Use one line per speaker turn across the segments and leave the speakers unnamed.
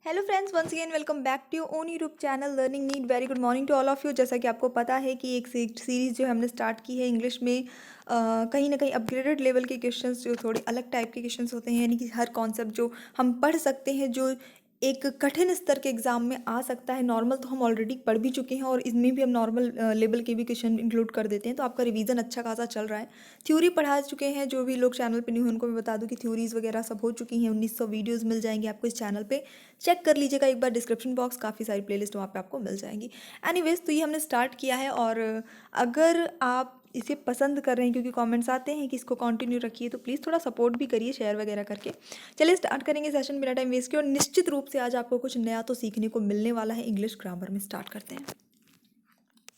Hello friends, once again welcome back to your own YouTube channel learning need. Very good morning to all of you. जैसा कि आपको पता है कि एक सीरीज़ जो हमने स्टार्ट की है इंग्लिश में, कहीं ना कहीं अपग्रेडेड लेवल के क्वेश्चंस जो थोड़े अलग टाइप के क्वेश्चंस होते हैं, यानी कि हर कॉन्सेप्ट जो हम पढ़ सकते हैं, जो एक कठिन स्तर के एग्जाम में आ सकता है। नॉर्मल तो हम ऑलरेडी पढ़ भी चुके हैं और इसमें भी हम नॉर्मल लेवल के भी क्वेश्चन इंक्लूड कर देते हैं, तो आपका रिवीजन अच्छा खासा चल रहा है। थ्योरी पढ़ा चुके हैं, जो भी लोग चैनल पे न्यू हैं उनको मैं बता दूं कि थ्योरीज वगैरह सब हो चुकी हैं। 1900 वीडियोस मिल जाएंगे आपको इस चैनल पे, चेक कर लीजिएगा एक बार डिस्क्रिप्शन बॉक्स, काफ़ी सारी प्लेलिस्ट वहाँ पे आपको मिल जाएंगी। एनीवेज, तो ये हमने स्टार्ट किया है और अगर आप इसे पसंद कर रहे हैं, क्योंकि कमेंट्स आते हैं कि इसको कंटिन्यू रखिए, तो प्लीज़ थोड़ा सपोर्ट भी करिए शेयर वगैरह करके। चलिए स्टार्ट करेंगे सेशन बिना टाइम वेस्ट किए, और निश्चित रूप से आज आपको कुछ नया तो सीखने को मिलने वाला है इंग्लिश ग्रामर में। स्टार्ट करते हैं।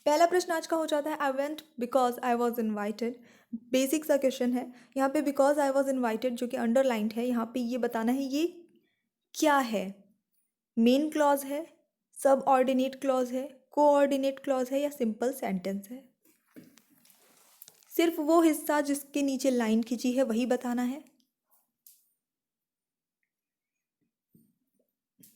पहला प्रश्न आज का हो जाता है, I went because I was invited. Basic सा क्वेश्चन है। यहाँ पे बिकॉज आई वॉज इन्वाइटेड जो कि अंडरलाइंड है, यहाँ पे ये बताना है ये क्या है। मेन क्लॉज है, सब ऑर्डिनेट क्लॉज है, कोऑर्डिनेट क्लॉज है, या सिंपल सेंटेंस है। सिर्फ वो हिस्सा जिसके नीचे लाइन खींची है वही बताना है।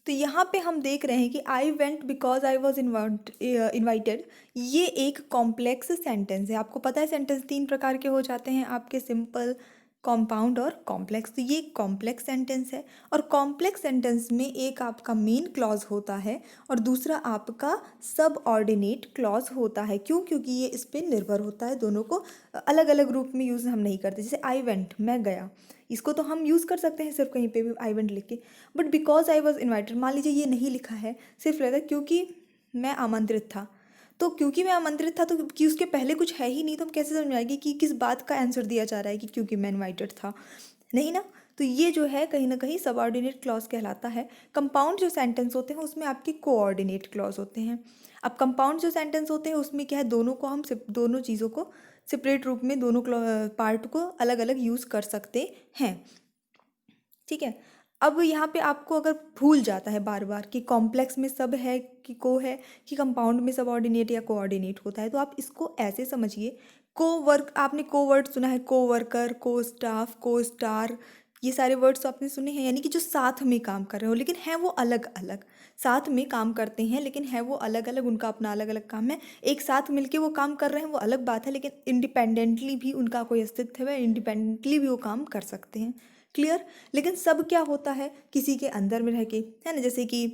तो यहाँ पे हम देख रहे हैं कि I went because I was invited, ये एक कॉम्प्लेक्स सेंटेंस है। आपको पता है सेंटेंस तीन प्रकार के हो जाते हैं आपके, सिंपल, कॉम्पाउंड और कॉम्प्लेक्स। तो ये कॉम्प्लेक्स सेंटेंस है, और कॉम्प्लेक्स सेंटेंस में एक आपका मेन क्लॉज होता है और दूसरा आपका सब ऑर्डिनेट क्लॉज होता है। क्यों? क्योंकि ये इस पर निर्भर होता है। दोनों को अलग अलग रूप में यूज़ हम नहीं करते। जैसे आई वेंट, मैं गया, इसको तो हम यूज़ कर सकते हैं सिर्फ कहीं पे भी आई वेंट लिख के। But because I was invited, मान लीजिए ये नहीं लिखा है, सिर्फ लिखा है क्योंकि मैं आमंत्रित था। तो क्योंकि मैं आमंत्रित था, तो कि उसके पहले कुछ है ही नहीं, तो हम कैसे समझ आएगी कि किस बात का आंसर दिया जा रहा है कि क्योंकि मैं इन्वाइटेड था? नहीं ना। तो ये जो है कहीं ना कहीं सबऑर्डिनेट क्लॉज कहलाता है। कंपाउंड जो सेंटेंस होते हैं उसमें आपके कोऑर्डिनेट क्लॉज होते हैं। अब कंपाउंड जो सेंटेंस होते हैं उसमें क्या है, दोनों को हम दोनों चीज़ों को सेपरेट रूप में, दोनों पार्ट को अलग अलग यूज़ कर सकते हैं। ठीक है। अब यहाँ पे आपको अगर भूल जाता है बार बार कि कॉम्प्लेक्स में सब है कि को है, कि कंपाउंड में सबऑर्डिनेट या कोऑर्डिनेट होता है, तो आप इसको ऐसे समझिए। को वर्क, आपने को वर्ड सुना है, को वर्कर, को स्टाफ, को स्टार, ये सारे वर्ड्स तो आपने सुने हैं, यानी कि जो साथ में काम कर रहे हो, लेकिन हैं वो अलग अलग। साथ में काम करते हैं लेकिन है वो अलग अलग, उनका अपना अलग अलग काम है। एक साथ मिलके वो काम कर रहे हैं वो अलग बात है, लेकिन इंडिपेंडेंटली भी उनका कोई अस्तित्व है, इंडिपेंडेंटली भी वो काम कर सकते हैं। क्लियर? लेकिन सब क्या होता है, किसी के अंदर में रह के, है ना। जैसे कि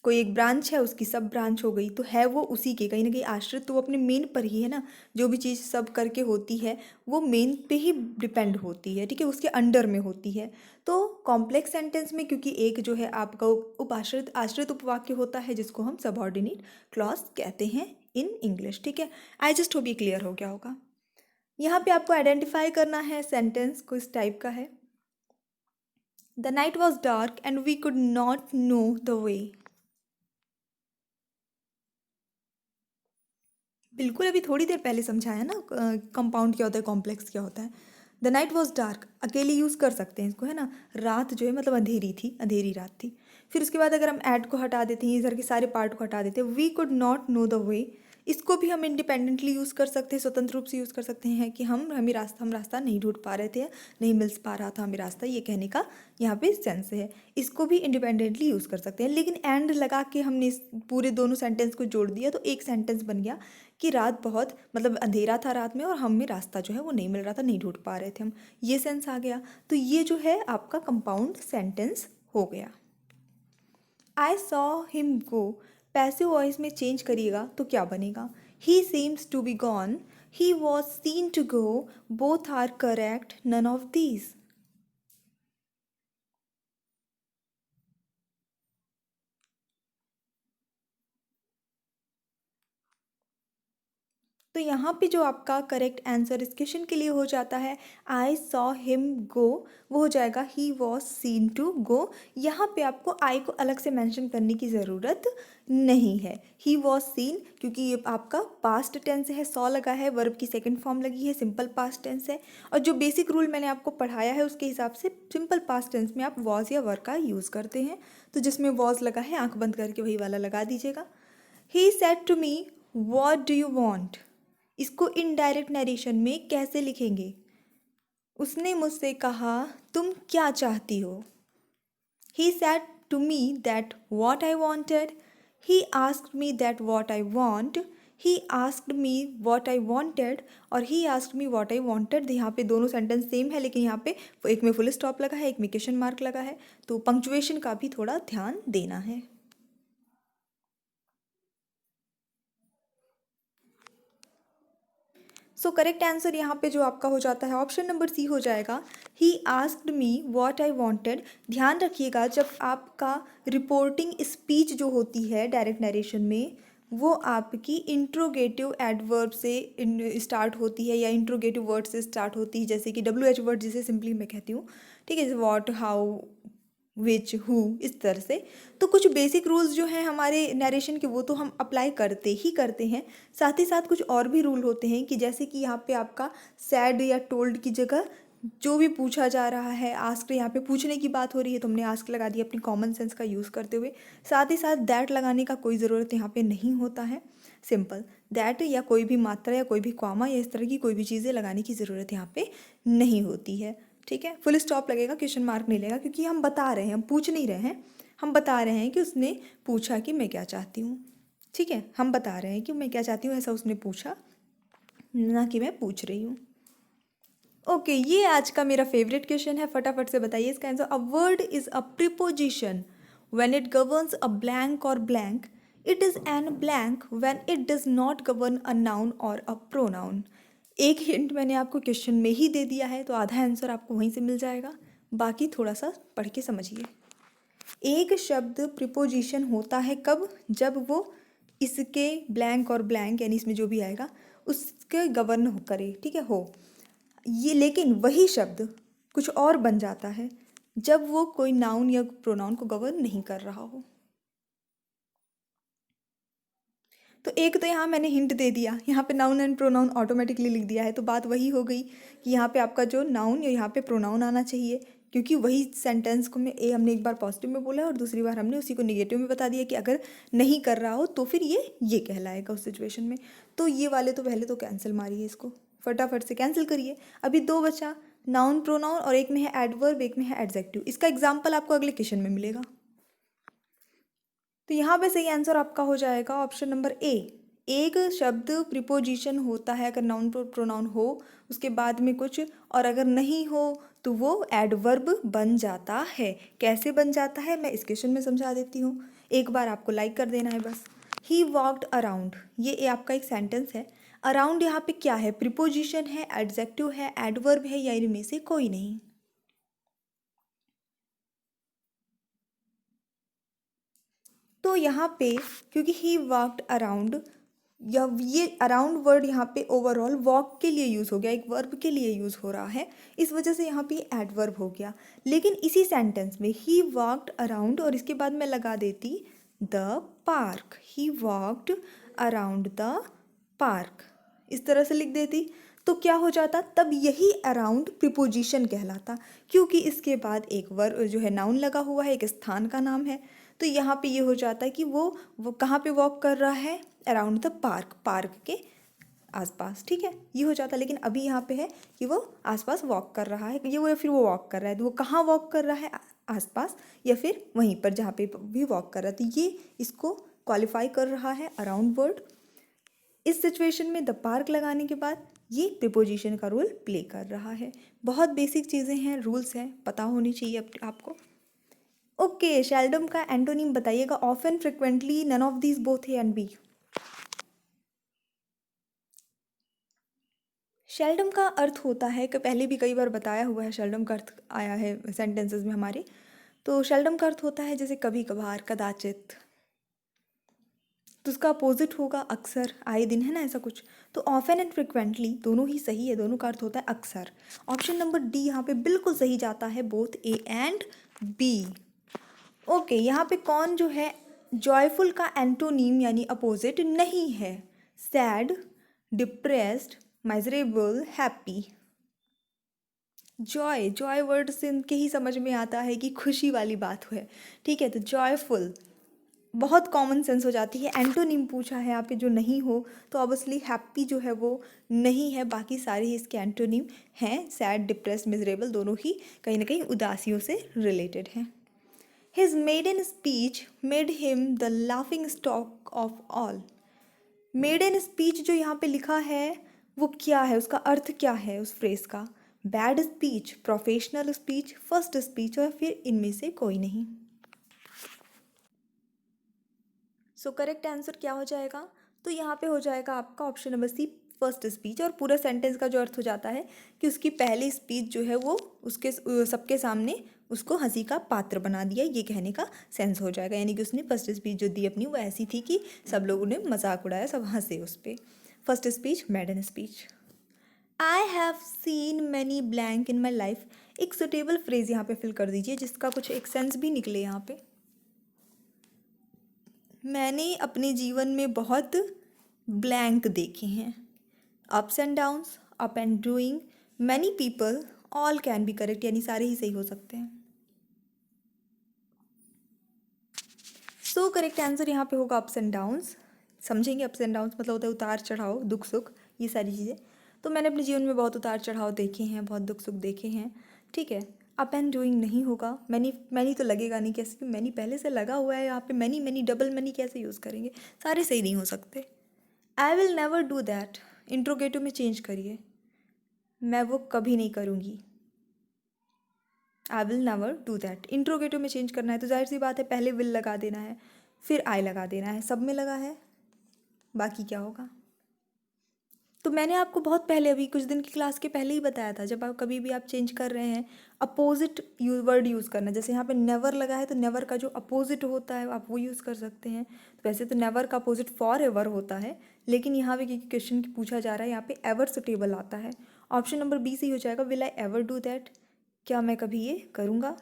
कोई एक ब्रांच है, उसकी सब ब्रांच हो गई, तो है वो उसी के कहीं ना कहीं आश्रित, तो वो अपने मेन पर ही है ना। जो भी चीज़ सब करके होती है वो मेन पे ही डिपेंड होती है, ठीक है, उसके अंडर में होती है। तो कॉम्प्लेक्स सेंटेंस में क्योंकि एक जो है आपका उपाश्रित आश्रित उपवाक्य होता है, जिसको हम सबऑर्डिनेट क्लॉज कहते हैं इन इंग्लिश। ठीक है, आई जस्ट होप ये क्लियर हो गया होगा। यहाँ पे आपको आइडेंटिफाई करना है सेंटेंस को इस टाइप का है। The night was dark and we could not know the way. बिल्कुल अभी थोड़ी देर पहले समझाया ना कंपाउंड क्या होता है, कॉम्प्लेक्स क्या होता है। द नाइट वॉज डार्क अकेले यूज़ कर सकते हैं इसको, है ना। रात जो है मतलब अंधेरी थी, अंधेरी रात थी। फिर उसके बाद अगर हम ऐड को हटा देते हैं, इधर के सारे पार्ट को हटा देते हैं, we could not know the way, इसको भी हम इंडिपेंडेंटली यूज़ कर सकते हैं, स्वतंत्र रूप से यूज़ कर सकते हैं कि हम रास्ता नहीं ढूंढ पा रहे थे, नहीं मिल पा रहा था हमें रास्ता, ये कहने का यहाँ पे सेंस है। इसको भी इंडिपेंडेंटली यूज़ कर सकते हैं, लेकिन एंड लगा के हमने इस पूरे दोनों सेंटेंस को जोड़ दिया तो एक सेंटेंस बन गया कि रात बहुत मतलब अंधेरा था रात में और हमें रास्ता जो है वो नहीं मिल रहा था, नहीं ढूंढ पा रहे थे हम, ये सेंस आ गया। तो ये जो है आपका कंपाउंड सेंटेंस हो गया। I saw him go, passive voice में चेंज करिएगा तो क्या बनेगा, he seems to be gone, he was seen to go, both are correct, none of these. तो यहाँ पे जो आपका करेक्ट आंसर इस क्वेश्चन के लिए हो जाता है, आई सॉ हिम गो, वो हो जाएगा he was seen to go. यहाँ पे आपको आई को अलग से मेंशन करने की ज़रूरत नहीं है। ही वॉज सीन, क्योंकि ये आपका पास्ट टेंस है, सॉ लगा है, वर्ब की सेकंड फॉर्म लगी है, सिंपल पास्ट टेंस है। और जो बेसिक रूल मैंने आपको पढ़ाया है उसके हिसाब से सिंपल पास्ट टेंस में आप वॉज या वर का यूज़ करते हैं। तो जिसमें वॉज लगा है आंख बंद करके वही वाला लगा दीजिएगा। He said to me what do you want, इसको इनडायरेक्ट नरेशन में कैसे लिखेंगे, उसने मुझसे कहा तुम क्या चाहती हो। ही sad to me that what I wanted. He asked me that what I want. He asked me what I wanted और he asked me what I wanted। यहाँ पे दोनों सेंटेंस सेम है, लेकिन यहाँ पे एक में फुल स्टॉप लगा है, एक में क्वेश्चन मार्क लगा है, तो पंक्चुएशन का भी थोड़ा ध्यान देना है। सो करेक्ट आंसर यहाँ पे जो आपका हो जाता है ऑप्शन नंबर सी हो जाएगा। He asked me what I wanted. ध्यान रखिएगा, जब आपका रिपोर्टिंग स्पीच जो होती है डायरेक्ट नरेशन में, वो आपकी इंट्रोगेटिव एडवर्ब से स्टार्ट होती है या इंट्रोगेटिव वर्ड से स्टार्ट होती है, जैसे कि WH वर्ड जिसे सिंपली मैं कहती हूँ, ठीक है, जैसे वॉट, हाउ, विच, हु, इस तरह से। तो कुछ बेसिक रूल्स जो हैं हमारे नरेशन के वो तो हम अप्लाई करते ही करते हैं, साथ ही साथ कुछ और भी रूल होते हैं कि जैसे कि यहाँ पे आपका सैड या टोल्ड की जगह जो भी पूछा जा रहा है, आस्क, यहाँ पे पूछने की बात हो रही है तो हमने आस्क लगा दिया अपनी कॉमन सेंस का यूज़ करते हुए। साथ ही साथ दैट लगाने का कोई ज़रूरत यहाँ पे नहीं होता है, सिंपल दैट या कोई भी मात्रा या कोई भी कॉमा या इस तरह की कोई भी चीज़ें लगाने की ज़रूरत यहाँ पे नहीं होती है, ठीक है। फुल स्टॉप लगेगा, क्वेश्चन मार्क नहीं लगेगा, क्योंकि हम बता रहे हैं, हम पूछ नहीं रहे हैं, हम बता रहे हैं कि उसने पूछा कि मैं क्या चाहती हूँ, ठीक है, हम बता रहे हैं कि मैं क्या चाहती हूँ, ऐसा उसने पूछा, ना कि मैं पूछ रही हूँ। ओके, ये आज का मेरा फेवरेट क्वेश्चन है, फटाफट से बताइए इसका answer. A word is a preposition when it governs a blank or blank. It is an blank when it does not govern a noun or a pronoun. एक हिंट मैंने आपको क्वेश्चन में ही दे दिया है, तो आधा आंसर आपको वहीं से मिल जाएगा, बाकी थोड़ा सा पढ़ के समझिए। एक शब्द प्रीपोजिशन होता है कब? जब वो इसके ब्लैंक और ब्लैंक यानी इसमें जो भी आएगा उसके गवर्न करे, ठीक है, हो ये। लेकिन वही शब्द कुछ और बन जाता है जब वो कोई नाउन या प्रोनाउन को गवर्न नहीं कर रहा हो। तो एक तो यहाँ मैंने हिंट दे दिया, यहाँ पे नाउन एंड प्रोनाउन ऑटोमेटिकली लिख दिया है, तो बात वही हो गई कि यहाँ पे आपका जो नाउन या यहाँ पे प्रोनाउन आना चाहिए, क्योंकि वही सेंटेंस को हमने एक बार पॉजिटिव में बोला और दूसरी बार हमने उसी को निगेटिव में बता दिया कि अगर नहीं कर रहा हो तो फिर ये कहलाएगा उस सिचुएशन में। तो ये वाले तो पहले तो कैंसिल मारिए, इसको फटाफट से कैंसिल करिए। अभी दो बचा, नाउन प्रोनाउन, और एक में है एडवर्ब, एक में है एडजेक्टिव। इसका एग्जाम्पल आपको अगले क्वेश्चन में मिलेगा। तो यहाँ पे सही आंसर आपका हो जाएगा ऑप्शन नंबर ए। एक शब्द प्रीपोजिशन होता है अगर नाउन प्रोनाउन हो उसके बाद में कुछ, और अगर नहीं हो तो वो एडवर्ब बन जाता है। कैसे बन जाता है मैं इस क्वेश्चन में समझा देती हूँ, एक बार आपको लाइक कर देना है बस। ही वॉकड अराउंड, ये आपका एक सेंटेंस है। अराउंड यहाँ पे क्या है? प्रीपोजिशन है, एडजेक्टिव है, एडवर्ब है, या इनमें से कोई नहीं? तो यहाँ पे क्योंकि ही वॉकड अराउंड, या ये अराउंड वर्ड यहाँ पे ओवरऑल वॉक के लिए यूज़ हो गया, एक वर्ब के लिए यूज़ हो रहा है, इस वजह से यहाँ पे एडवर्ब हो गया। लेकिन इसी सेंटेंस में ही वॉकड अराउंड और इसके बाद मैं लगा देती the park, he walked around the park, इस तरह से लिख देती, तो क्या हो जाता? तब यही अराउंड प्रीपोजिशन कहलाता, क्योंकि इसके बाद एक वर्ब जो है नाउन लगा हुआ है, एक स्थान का नाम है। तो यहाँ पे ये हो जाता है कि वो कहाँ पे वॉक कर रहा है? अराउंड द पार्क, पार्क के आसपास, ठीक है, ये हो जाता। लेकिन अभी यहाँ पे है कि वो आसपास वॉक कर रहा है, ये वो या फिर वो वॉक कर रहा है, तो वो कहाँ वॉक कर रहा है? आसपास, या फिर वहीं पर जहाँ पे भी वॉक कर रहा है, तो ये इसको क्वालिफाई कर रहा है अराउंड वर्ड। इस सिचुएशन में द पार्क लगाने के बाद ये प्रीपोजिशन का रोल प्ले कर रहा है। बहुत बेसिक चीज़ें हैं, रूल्स हैं, पता होनी चाहिए आपको। ओके, शेल्डम का एंटोनिम बताइएगा। Often, frequently, none of these, both A and B. Seldom का अर्थ होता है कि पहले भी कई बार बताया हुआ है, शेल्डम का अर्थ आया है सेंटेंसेस में हमारे। तो शेल्डम का अर्थ होता है जैसे कभी कभार, कदाचित। तो उसका अपोजिट होगा अक्सर, आए दिन, है ना, ऐसा कुछ। तो ऑफन एंड फ्रिक्वेंटली दोनों ही सही है, दोनों का अर्थ होता है अक्सर। ऑप्शन नंबर डी यहाँ पे बिल्कुल सही जाता है, both A and B. Okay, यहाँ पे कौन जो है जॉयफुल का एंटोनीम यानी अपोजिट नहीं है? Sad, depressed, miserable, happy. Joy word से इनके ही समझ में आता है कि खुशी वाली बात है, ठीक है। तो जॉयफुल बहुत कॉमन सेंस हो जाती है। एंटोनिम पूछा है यहाँ पे जो नहीं हो, तो ऑब्वियसली हैप्पी जो है वो नहीं है, बाकी सारे ही इसके एंटोनिम हैं। सैड, डिप्रेस्ड, मिजरेबल दोनों ही कहीं ना कहीं उदासियों से रिलेटेड हैं। His maiden speech made him the laughing stock of all. Maiden speech जो यहाँ पे लिखा है वो क्या है, उसका अर्थ क्या है उस फ्रेज का? Bad speech, professional speech, first speech, और फिर इनमें से कोई नहीं। सो करेक्ट आंसर क्या हो जाएगा? तो यहाँ पे हो जाएगा आपका option number C, first speech. और पूरा सेंटेंस का जो अर्थ हो जाता है कि उसकी पहली स्पीच जो है वो उसके सबके सामने उसको हंसी का पात्र बना दिया, ये कहने का सेंस हो जाएगा। यानी कि उसने फर्स्ट स्पीच जो दी अपनी वो ऐसी थी कि सब लोगों ने मजाक उड़ाया, सब हंसे उस पर। First speech मैडन speech. I have seen many blank in my life. एक सुटेबल फ्रेज यहाँ पे फिल कर दीजिए जिसका कुछ एक सेंस भी निकले यहाँ पे। मैंने अपने जीवन में बहुत ब्लैंक देखे हैं। Ups and downs, up and doing, many people, all can be correct, यानी सारे ही सही हो सकते हैं। सो करेक्ट आंसर यहाँ पे होगा अप्स एंड डाउन्स। समझेंगे, अप्स एंड डाउन्स मतलब होता है उतार चढ़ाव, दुख सुख, ये सारी चीज़ें। तो मैंने अपने जीवन में बहुत उतार चढ़ाव देखे हैं, बहुत दुख सुख देखे हैं, ठीक है। अप एंड डूइंग नहीं होगा, मैनी मैनी तो लगेगा नहीं, कैसे कि मैनी पहले से लगा हुआ है यहाँ पे, मैनी मैनी डबल मैनी कैसे यूज़ करेंगे, सारे सही नहीं हो सकते। I will never do that, interrogative में चेंज करिए, मैं वो कभी नहीं करूँगी। I will never do that, interrogative में चेंज करना है तो जाहिर सी बात है पहले विल लगा देना है, फिर आई लगा देना है, सब में लगा है, बाकी क्या होगा। तो मैंने आपको बहुत पहले, अभी कुछ दिन की क्लास के पहले ही बताया था, जब आप कभी भी आप चेंज कर रहे हैं अपोजिट वर्ड यूज़ करना। जैसे यहाँ पे नेवर लगा है तो नेवर का जो अपोजिट होता है आप वो यूज़ कर सकते हैं। तो वैसे तो नेवर का अपोजिट फॉर एवर होता है, लेकिन यहाँ पे क्योंकि क्वेश्चन पूछा जा रहा है यहाँ पे एवर सुटेबल आता है। ऑप्शन नंबर बी सही हो जाएगा, will I ever do that, क्या मैं कभी ये करूँगा,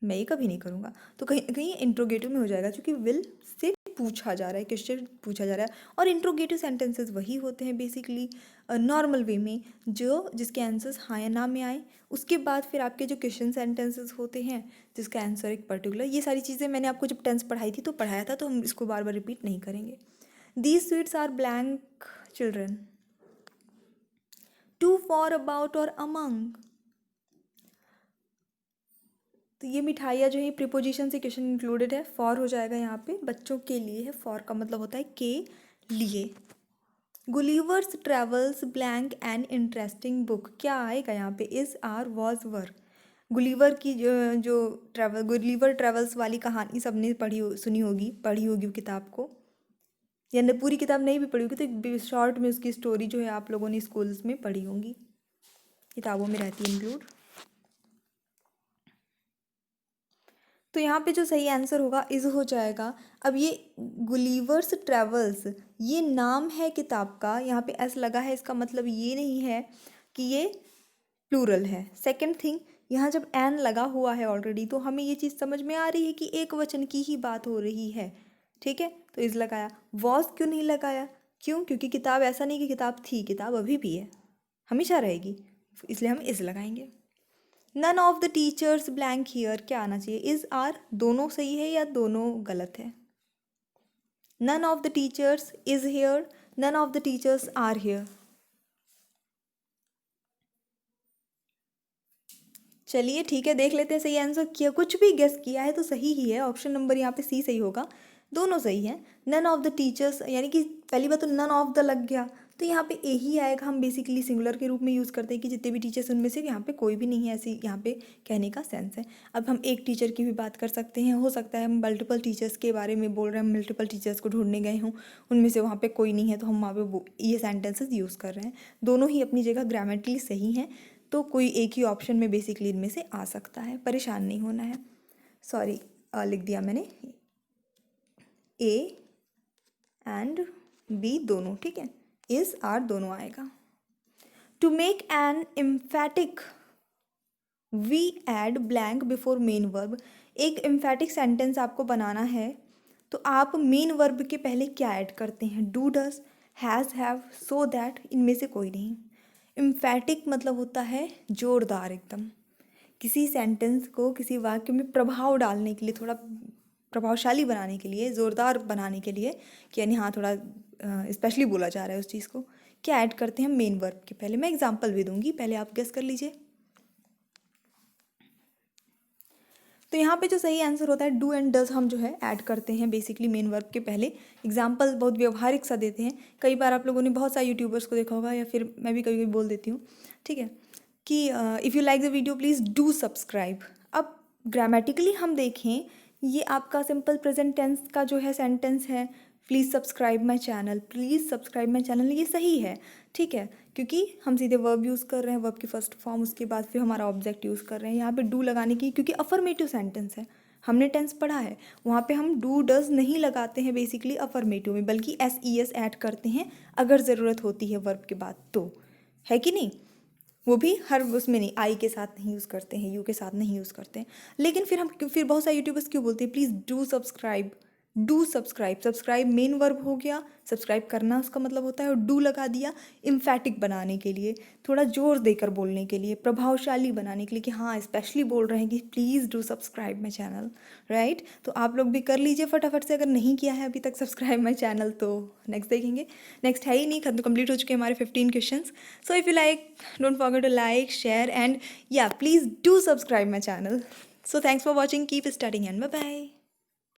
मैं ये कभी नहीं करूँगा। तो कहीं कहीं इंट्रोगेटिव में हो जाएगा क्योंकि विल से पूछा जा रहा है, क्वेश्चन पूछा जा रहा है। और इंट्रोगेटिव सेंटेंसेस वही होते हैं बेसिकली नॉर्मल वे में, जो जिसके आंसर्स हाँ या ना में आए। उसके बाद फिर आपके जो क्वेश्चन सेंटेंसेस होते हैं जिसका आंसर एक पर्टिकुलर, ये सारी चीज़ें मैंने आपको जब टेंस पढ़ाई थी तो पढ़ाया था, तो हम इसको बार बार रिपीट नहीं करेंगे। These sweets are blank children, to, for, about और अमंग। तो ये मिठाइयाँ जो है प्रीपोजिशन से क्वेश्चन इंक्लूडेड है, फॉर हो जाएगा यहाँ पे, बच्चों के लिए है, फॉर का मतलब होता है के लिए। Gulliver's Travels blank and interesting book, क्या आएगा यहाँ पे, is, are, was, were. Gulliver की जो ट्रैवल, गुलिवर ट्रेवल्स वाली कहानी सबने सुनी होगी, पढ़ी होगी वो किताब को, या पूरी किताब नहीं भी पढ़ी होगी तो एक शॉर्ट में उसकी स्टोरी जो है आप लोगों ने स्कूल्स में पढ़ी होंगी, किताबों में रहती है इंक्लूड। तो यहाँ पे जो सही आंसर होगा इज हो जाएगा। अब ये गुलिवर्स ट्रेवल्स ये नाम है किताब का, यहाँ पे एस लगा है, इसका मतलब ये नहीं है कि ये प्लूरल है। सेकंड थिंग, यहाँ जब एन लगा हुआ है ऑलरेडी तो हमें ये चीज़ समझ में आ रही है कि एक वचन की ही बात हो रही है, ठीक है, तो इज लगाया। वॉज क्यों नहीं लगाया, क्यों, क्योंकि किताब ऐसा नहीं कि किताब थी, किताब अभी भी है, हमेशा रहेगी, इसलिए हम इज लगाएंगे। None of the teachers blank here, क्या आना चाहिए, इज, आर, दोनों सही है या दोनों गलत है। None of the teachers is here, none of the teachers are here. चलिए ठीक है, देख लेते हैं सही आंसर किया, कुछ भी गेस किया है तो सही ही है, ऑप्शन नंबर यहाँ पे सी सही होगा, दोनों सही हैं। नन ऑफ द टीचर्स यानी कि पहली बात तो नन ऑफ द लग गया तो यहाँ पे ए ही आएगा, हम बेसिकली सिंगुलर के रूप में यूज़ करते हैं कि जितने भी टीचर्स उनमें से यहाँ पे कोई भी नहीं है, ऐसी यहाँ पे कहने का सेंस है। अब हम एक टीचर की भी बात कर सकते हैं, हो सकता है हम मल्टीपल टीचर्स के बारे में बोल रहे हैं, मल्टीपल टीचर्स को ढूंढने गए हों, उनमें से वहाँ पे कोई नहीं है तो हम वहाँ पे ये सेंटेंसेस यूज़ कर रहे हैं। दोनों ही अपनी जगह ग्रामेटिकली सही हैं, तो कोई एक ही ऑप्शन में बेसिकली इनमें से आ सकता है, परेशान नहीं होना है। सॉरी, लिख दिया मैंने, ए एंड बी दोनों, ठीक है, इज, आर दोनों आएगा। To make an emphatic we add blank before main verb, एक एम्फेटिक सेंटेंस आपको बनाना है तो आप मेन वर्ब के पहले क्या ऐड करते हैं, do, does, has, have, so that, इनमें से कोई नहीं। एम्फेटिक मतलब होता है जोरदार एकदम, किसी सेंटेंस को किसी वाक्य में प्रभाव डालने के लिए, थोड़ा प्रभावशाली बनाने के लिए, ज़ोरदार बनाने के लिए, कि यानी हाँ थोड़ा स्पेशली बोला जा रहा है उस चीज़ को, क्या ऐड करते हैं मेन वर्ब के पहले। मैं एग्जांपल भी दूंगी, पहले आप गेस कर लीजिए। तो यहाँ पे जो सही आंसर होता है डू एंड डज हम जो है ऐड करते हैं बेसिकली मेन वर्ब के पहले। एग्जाम्पल बहुत व्यवहारिक सा देते हैं। कई बार आप लोगों ने बहुत सारे यूट्यूबर्स को देखा होगा, या फिर मैं भी कभी कभी बोल देती हूँ, ठीक है, कि if you like the video please do subscribe. अब ग्रामेटिकली हम देखें, ये आपका सिंपल प्रेजेंट टेंस का जो है सेंटेंस है, please subscribe my channel, please subscribe my channel, ये सही है, ठीक है, क्योंकि हम सीधे वर्ब यूज़ कर रहे हैं, वर्ब की फर्स्ट फॉर्म, उसके बाद फिर हमारा ऑब्जेक्ट यूज़ कर रहे हैं। यहाँ पे डू लगाने की, क्योंकि अफर्मेटिव सेंटेंस है, हमने टेंस पढ़ा है, वहाँ पे हम डू डज नहीं लगाते हैं बेसिकली अफर्मेटिव में, बल्कि SES ऐड करते हैं अगर ज़रूरत होती है वर्ब के बाद तो, है कि नहीं। वो भी हर उसमें नहीं, आई के साथ नहीं यूज़ करते हैं, यू के साथ नहीं यूज़ करते हैं। लेकिन फिर बहुत सारे यूट्यूबर्स क्यों बोलते हैं please do subscribe, do subscribe, subscribe main verb हो गया, सब्सक्राइब करना उसका मतलब होता है, और डू लगा दिया इम्फैटिक बनाने के लिए, थोड़ा जोर देकर बोलने के लिए, प्रभावशाली बनाने के लिए कि हाँ स्पेशली बोल रहे हैं कि please do subscribe my channel, right. तो आप लोग भी कर लीजिए फटाफट से, अगर नहीं किया है अभी तक सब्सक्राइब माई चैनल तो नेक्स्ट देखेंगे। नेक्स्ट है ही नहीं, खत्म कंप्लीट हो चुके हैं हमारे 15 questions. So if you like, don't forget to like, share and या please do subscribe my channel. So thanks for watching, keep studying and bye bye.